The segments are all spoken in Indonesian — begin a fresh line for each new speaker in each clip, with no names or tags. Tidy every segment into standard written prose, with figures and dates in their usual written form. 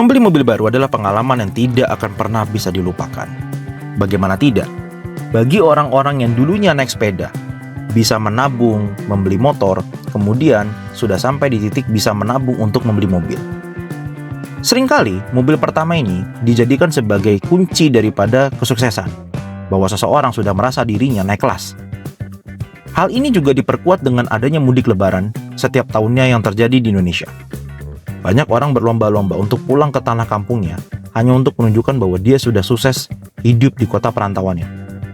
Membeli mobil baru adalah pengalaman yang tidak akan pernah bisa dilupakan. Bagaimana tidak? Bagi orang-orang yang dulunya naik sepeda, bisa menabung, membeli motor, kemudian sudah sampai di titik bisa menabung untuk membeli mobil. Seringkali, mobil pertama ini dijadikan sebagai kunci daripada kesuksesan, bahwa seseorang sudah merasa dirinya naik kelas. Hal ini juga diperkuat dengan adanya mudik lebaran setiap tahunnya yang terjadi di Indonesia. Banyak orang berlomba-lomba untuk pulang ke tanah kampungnya hanya untuk menunjukkan bahwa dia sudah sukses hidup di kota perantauannya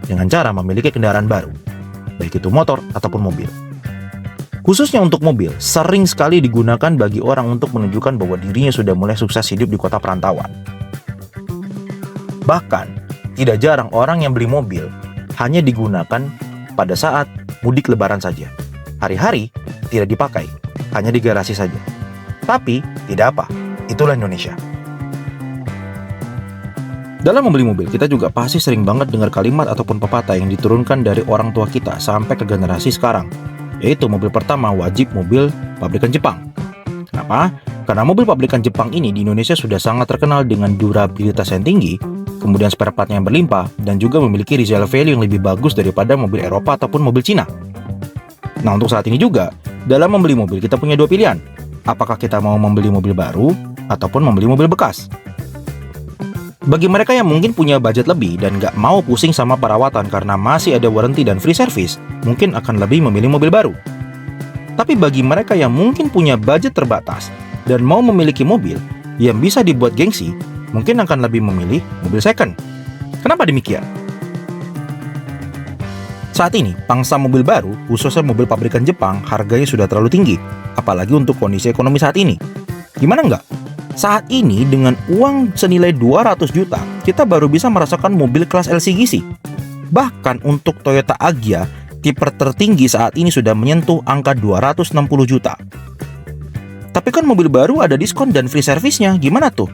dengan cara memiliki kendaraan baru, baik itu motor ataupun mobil. Khususnya untuk mobil, sering sekali digunakan bagi orang untuk menunjukkan bahwa dirinya sudah mulai sukses hidup di kota perantauan. Bahkan, tidak jarang orang yang beli mobil hanya digunakan pada saat mudik lebaran saja. Hari-hari tidak dipakai, hanya di garasi saja. Tapi, tidak apa, itulah Indonesia. Dalam membeli mobil, kita juga pasti sering banget dengar kalimat ataupun pepatah yang diturunkan dari orang tua kita sampai ke generasi sekarang, yaitu mobil pertama wajib mobil pabrikan Jepang. Kenapa? Karena mobil pabrikan Jepang ini di Indonesia sudah sangat terkenal dengan durabilitas yang tinggi, kemudian spare partnya yang berlimpah, dan juga memiliki resale value yang lebih bagus daripada mobil Eropa ataupun mobil Cina. Nah, untuk saat ini juga, dalam membeli mobil kita punya dua pilihan. Apakah kita mau membeli mobil baru ataupun membeli mobil bekas? Bagi mereka yang mungkin punya budget lebih dan nggak mau pusing sama perawatan karena masih ada warranty dan free service, mungkin akan lebih memilih mobil baru. Tapi bagi mereka yang mungkin punya budget terbatas dan mau memiliki mobil yang bisa dibuat gengsi, mungkin akan lebih memilih mobil second. Kenapa demikian? Saat ini, pangsa mobil baru, khususnya mobil pabrikan Jepang, harganya sudah terlalu tinggi. Apalagi untuk kondisi ekonomi saat ini. Gimana enggak? Saat ini dengan uang senilai 200 juta, kita baru bisa merasakan mobil kelas LCGC. Bahkan untuk Toyota Agya, tipe tertinggi saat ini sudah menyentuh angka 260 juta. Tapi kan mobil baru ada diskon dan free service-nya, gimana tuh?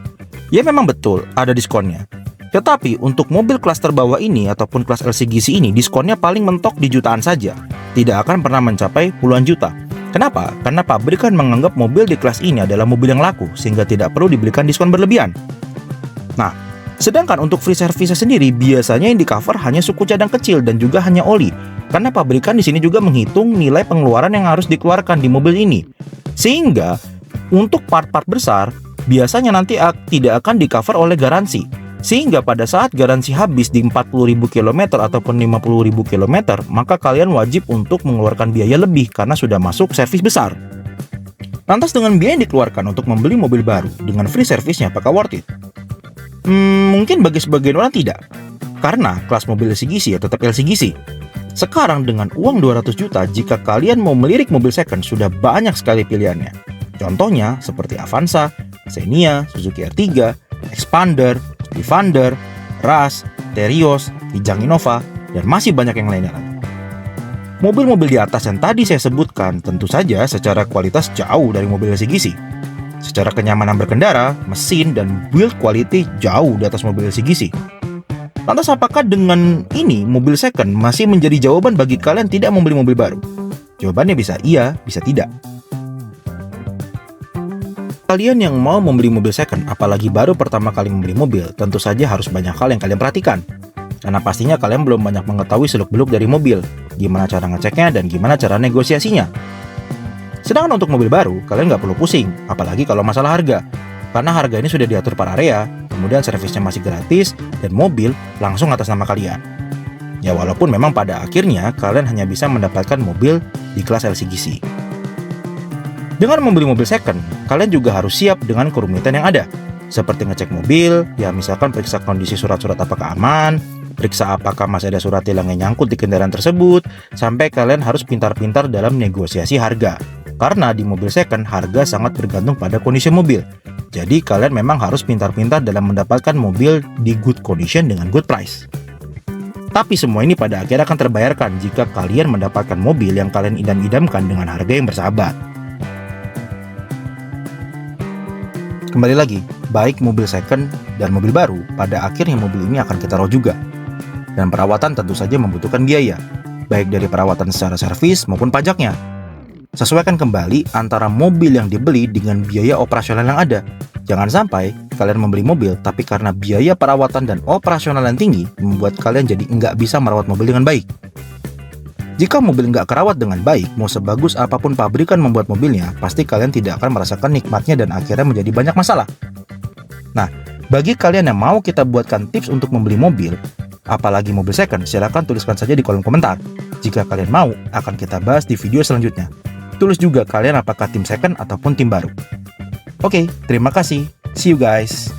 Ya memang betul, ada diskonnya. Tetapi untuk mobil kelas terbawah ini ataupun kelas LCGC ini, diskonnya paling mentok di jutaan saja. Tidak akan pernah mencapai puluhan juta. Kenapa? Karena pabrikan menganggap mobil di kelas ini adalah mobil yang laku, sehingga tidak perlu diberikan diskon berlebihan. Nah, sedangkan untuk free service sendiri, biasanya yang di-cover hanya suku cadang kecil dan juga hanya oli. Karena pabrikan di sini juga menghitung nilai pengeluaran yang harus dikeluarkan di mobil ini. Sehingga, untuk part-part besar, biasanya nanti tidak akan di-cover oleh garansi. Sehingga pada saat garansi habis di 40.000 km ataupun 50.000 km, maka kalian wajib untuk mengeluarkan biaya lebih karena sudah masuk servis besar. Lantas dengan biaya yang dikeluarkan untuk membeli mobil baru dengan free service-nya, apakah worth it? Mungkin bagi sebagian orang tidak. Karena kelas mobil LCGC ya tetap LCGC. Sekarang dengan uang 200 juta, jika kalian mau melirik mobil second, sudah banyak sekali pilihannya. Contohnya seperti Avanza, Xenia, Suzuki R3, Expander, Defender, Rush, Terios, Kijang Innova, dan masih banyak yang lainnya lagi. Mobil-mobil di atas yang tadi saya sebutkan tentu saja secara kualitas jauh dari mobil LCGC. Secara kenyamanan berkendara, mesin, dan build quality jauh di atas mobil LCGC. Lantas apakah dengan ini mobil second masih menjadi jawaban bagi kalian tidak membeli mobil baru? Jawabannya bisa iya, bisa tidak. Kalian yang mau membeli mobil second, apalagi baru pertama kali membeli mobil, tentu saja harus banyak hal yang kalian perhatikan. Karena pastinya kalian belum banyak mengetahui seluk-beluk dari mobil, gimana cara ngeceknya dan gimana cara negosiasinya. Sedangkan untuk mobil baru, kalian nggak perlu pusing, apalagi kalau masalah harga. Karena harga ini sudah diatur per area, kemudian servisnya masih gratis, dan mobil langsung atas nama kalian. Ya walaupun memang pada akhirnya kalian hanya bisa mendapatkan mobil di kelas LCGC. Dengan membeli mobil second, kalian juga harus siap dengan kerumitan yang ada. seperti ngecek mobil, ya misalkan periksa kondisi surat-surat apakah aman, periksa apakah masih ada surat tilang yang nyangkut di kendaraan tersebut, sampai kalian harus pintar-pintar dalam negosiasi harga. Karena di mobil second, harga sangat bergantung pada kondisi mobil. Jadi kalian memang harus pintar-pintar dalam mendapatkan mobil di good condition dengan good price. Tapi semua ini pada akhirnya akan terbayarkan jika kalian mendapatkan mobil yang kalian idam-idamkan dengan harga yang bersahabat. Kembali lagi, baik mobil second dan mobil baru, pada akhirnya mobil ini akan kita rawat juga. Dan perawatan tentu saja membutuhkan biaya, baik dari perawatan secara servis maupun pajaknya. Sesuaikan kembali antara mobil yang dibeli dengan biaya operasional yang ada. Jangan sampai kalian membeli mobil, tapi karena biaya perawatan dan operasional yang tinggi, membuat kalian jadi nggak bisa merawat mobil dengan baik. Jika mobil nggak kerawat dengan baik, mau sebagus apapun pabrikan membuat mobilnya, pasti kalian tidak akan merasakan nikmatnya dan akhirnya menjadi banyak masalah. Nah, bagi kalian yang mau kita buatkan tips untuk membeli mobil, apalagi mobil second, silahkan tuliskan saja di kolom komentar. Jika kalian mau, akan kita bahas di video selanjutnya. Tulis juga kalian apakah tim second ataupun tim baru. Oke, terima kasih. See you guys.